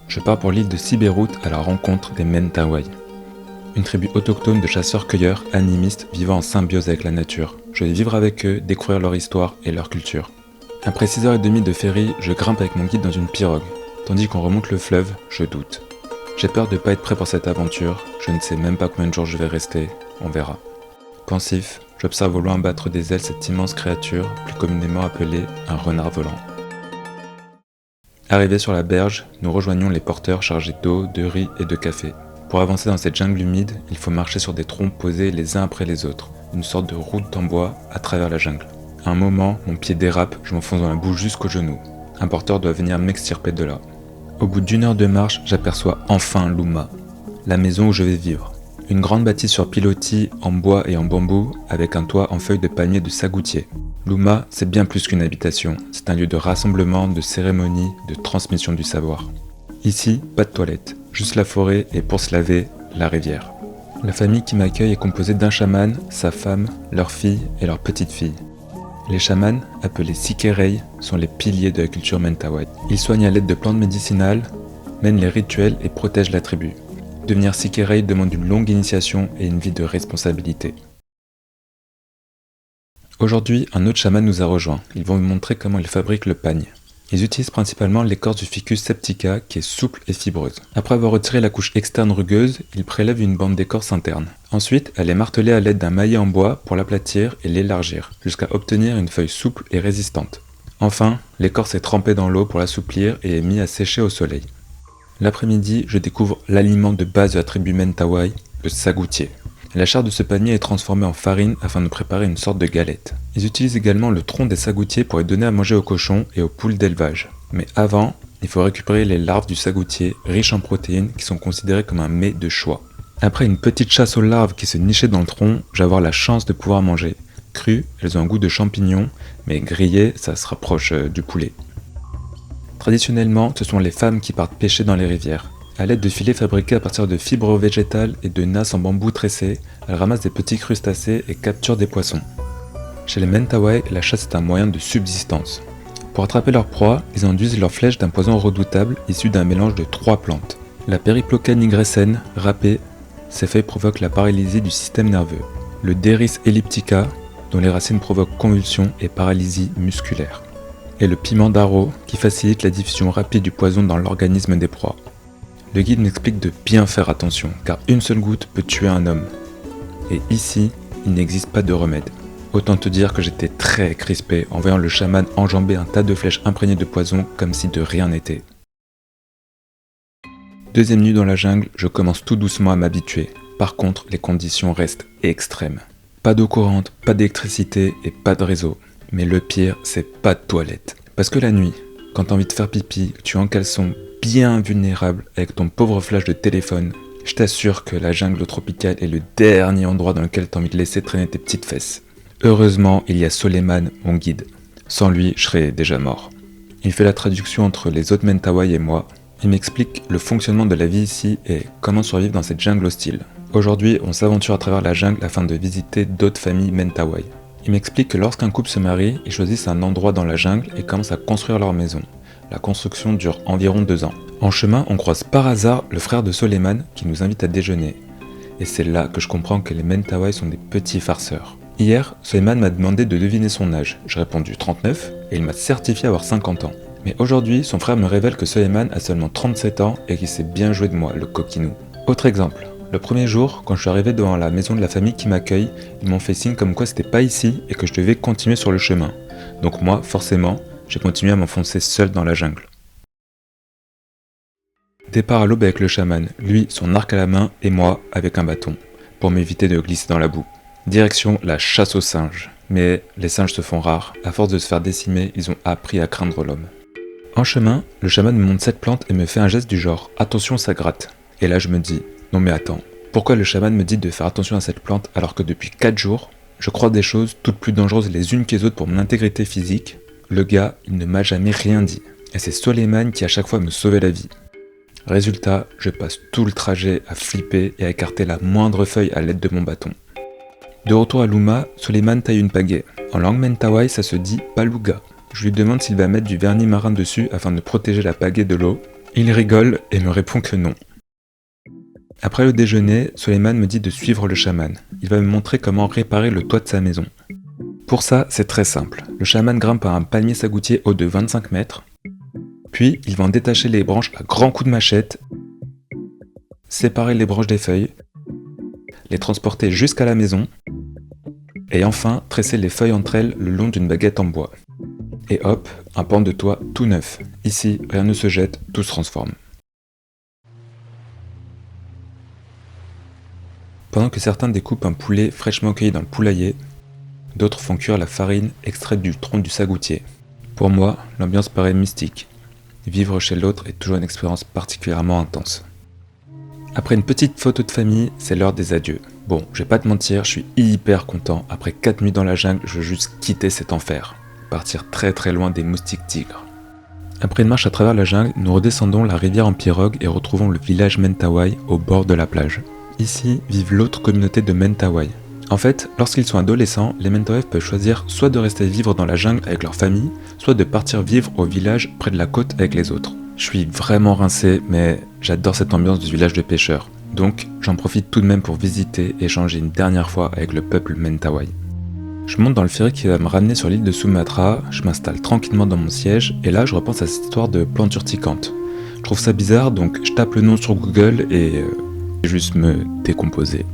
Je pars pour l'île de Sibérut à la rencontre des Mentawai. Une tribu autochtone de chasseurs-cueilleurs animistes vivant en symbiose avec la nature. Je vais vivre avec eux, découvrir leur histoire et leur culture. Après 6h30 de ferry, je grimpe avec mon guide dans une pirogue. Tandis qu'on remonte le fleuve, je doute. J'ai peur de ne pas être prêt pour cette aventure, je ne sais même pas combien de jours je vais rester, on verra. Pensif, j'observe au loin battre des ailes cette immense créature, plus communément appelée un renard volant. Arrivés sur la berge, nous rejoignons les porteurs chargés d'eau, de riz et de café. Pour avancer dans cette jungle humide, il faut marcher sur des troncs posés les uns après les autres, une sorte de route en bois à travers la jungle. À un moment, mon pied dérape, je m'enfonce dans la boue jusqu'au genou. Un porteur doit venir m'extirper de là. Au bout d'une heure de marche, j'aperçois enfin Luma, la maison où je vais vivre. Une grande bâtisse sur pilotis en bois et en bambou, avec un toit en feuilles de palmier de sagoutier. Luma, c'est bien plus qu'une habitation, c'est un lieu de rassemblement, de cérémonie, de transmission du savoir. Ici, pas de toilette, juste la forêt et pour se laver, la rivière. La famille qui m'accueille est composée d'un chaman, sa femme, leur fille et leur petite-fille. Les chamans, appelés Sikerei, sont les piliers de la culture Mentawai. Ils soignent à l'aide de plantes médicinales, mènent les rituels et protègent la tribu. Devenir Sikerei demande une longue initiation et une vie de responsabilité. Aujourd'hui, un autre chaman nous a rejoints. Ils vont me montrer comment ils fabriquent le pagne. Ils utilisent principalement l'écorce du Ficus septica qui est souple et fibreuse. Après avoir retiré la couche externe rugueuse, ils prélèvent une bande d'écorce interne. Ensuite, elle est martelée à l'aide d'un maillet en bois pour l'aplatir et l'élargir, jusqu'à obtenir une feuille souple et résistante. Enfin, l'écorce est trempée dans l'eau pour l'assouplir et est mise à sécher au soleil. L'après-midi, je découvre l'aliment de base de la tribu Mentawai, le sagoutier. La chair de ce panier est transformée en farine afin de préparer une sorte de galette. Ils utilisent également le tronc des sagoutiers pour les donner à manger aux cochons et aux poules d'élevage. Mais avant, il faut récupérer les larves du sagoutier, riches en protéines, qui sont considérées comme un mets de choix. Après une petite chasse aux larves qui se nichaient dans le tronc, j'ai avoir la chance de pouvoir manger. Crues, elles ont un goût de champignons, mais grillées, ça se rapproche du poulet. Traditionnellement, ce sont les femmes qui partent pêcher dans les rivières. À l'aide de filets fabriqués à partir de fibres végétales et de nasses en bambou tressé, elles ramassent des petits crustacés et capturent des poissons. Chez les Mentawai, la chasse est un moyen de subsistance. Pour attraper leur proie, ils enduisent leurs flèches d'un poison redoutable issu d'un mélange de 3 plantes. La Periploca nigressenne, râpée, ces feuilles provoquent la paralysie du système nerveux. Le Deris elliptica, dont les racines provoquent convulsions et paralysie musculaire. Et le piment d'Aro, qui facilite la diffusion rapide du poison dans l'organisme des proies. Le guide m'explique de bien faire attention, car une seule goutte peut tuer un homme. Et ici, il n'existe pas de remède. Autant te dire que j'étais très crispé en voyant le chaman enjamber un tas de flèches imprégnées de poison comme si de rien n'était. Deuxième nuit dans la jungle, je commence tout doucement à m'habituer. Par contre, les conditions restent extrêmes. Pas d'eau courante, pas d'électricité et pas de réseau. Mais le pire, c'est pas de toilette. Parce que la nuit, quand t'as envie de faire pipi, tu es en caleçon, bien vulnérable avec ton pauvre flash de téléphone, je t'assure que la jungle tropicale est le dernier endroit dans lequel t'as envie de laisser traîner tes petites fesses. Heureusement, il y a Soleiman, mon guide. Sans lui, je serais déjà mort. Il fait la traduction entre les autres Mentawai et moi. Il m'explique le fonctionnement de la vie ici et comment survivre dans cette jungle hostile. Aujourd'hui, on s'aventure à travers la jungle afin de visiter d'autres familles Mentawai. Il m'explique que lorsqu'un couple se marie, ils choisissent un endroit dans la jungle et commencent à construire leur maison. La construction dure environ 2 ans. En chemin, on croise par hasard le frère de Soleiman qui nous invite à déjeuner. Et c'est là que je comprends que les Mentawai sont des petits farceurs. Hier, Soleiman m'a demandé de deviner son âge. J'ai répondu 39 et il m'a certifié avoir 50 ans. Mais aujourd'hui, son frère me révèle que Soleiman a seulement 37 ans et qu'il s'est bien joué de moi, le coquinou. Autre exemple. Le premier jour, quand je suis arrivé devant la maison de la famille qui m'accueille, ils m'ont fait signe comme quoi c'était pas ici et que je devais continuer sur le chemin. Donc moi, forcément, j'ai continué à m'enfoncer seul dans la jungle. Départ à l'aube avec le chaman, lui son arc à la main et moi avec un bâton, pour m'éviter de glisser dans la boue. Direction la chasse aux singes. Mais les singes se font rares, à force de se faire décimer, ils ont appris à craindre l'homme. En chemin, le chaman me montre cette plante et me fait un geste du genre « Attention, ça gratte ». Et là je me dis « Non mais attends, pourquoi le chaman me dit de faire attention à cette plante alors que depuis 4 jours, je crois des choses toutes plus dangereuses les unes que les autres pour mon intégrité physique, le gars, il ne m'a jamais rien dit. Et c'est Soleiman qui à chaque fois me sauvait la vie. Résultat, je passe tout le trajet à flipper et à écarter la moindre feuille à l'aide de mon bâton. De retour à Luma, Soleiman taille une pagaie. En langue mentawai, ça se dit paluga. Je lui demande s'il va mettre du vernis marin dessus afin de protéger la pagaie de l'eau. Il rigole et me répond que non. Après le déjeuner, Soleiman me dit de suivre le chaman. Il va me montrer comment réparer le toit de sa maison. Pour ça, c'est très simple. Le chaman grimpe à un palmier sagoutier haut de 25 mètres. Puis, il va en détacher les branches à grands coups de machette, séparer les branches des feuilles, les transporter jusqu'à la maison, et enfin tresser les feuilles entre elles le long d'une baguette en bois. Et hop, un pan de toit tout neuf. Ici, rien ne se jette, tout se transforme. Pendant que certains découpent un poulet fraîchement cueilli dans le poulailler, d'autres font cuire la farine extraite du tronc du sagoutier. Pour moi, l'ambiance paraît mystique. Vivre chez l'autre est toujours une expérience particulièrement intense. Après une petite photo de famille, c'est l'heure des adieux. Bon, je vais pas te mentir, je suis hyper content. Après 4 nuits dans la jungle, je veux juste quitter cet enfer. Partir très très loin des moustiques tigres. Après une marche à travers la jungle, nous redescendons la rivière en pirogue et retrouvons le village Mentawai au bord de la plage. Ici vivent l'autre communauté de Mentawai. En fait, lorsqu'ils sont adolescents, les Mentawai peuvent choisir soit de rester vivre dans la jungle avec leur famille, soit de partir vivre au village près de la côte avec les autres. Je suis vraiment rincé, mais j'adore cette ambiance du village de pêcheurs. Donc, j'en profite tout de même pour visiter et échanger une dernière fois avec le peuple Mentawai. Je monte dans le ferry qui va me ramener sur l'île de Sumatra, je m'installe tranquillement dans mon siège, et là je repense à cette histoire de plante urticante. Je trouve ça bizarre, donc je tape le nom sur Google et juste me décomposer.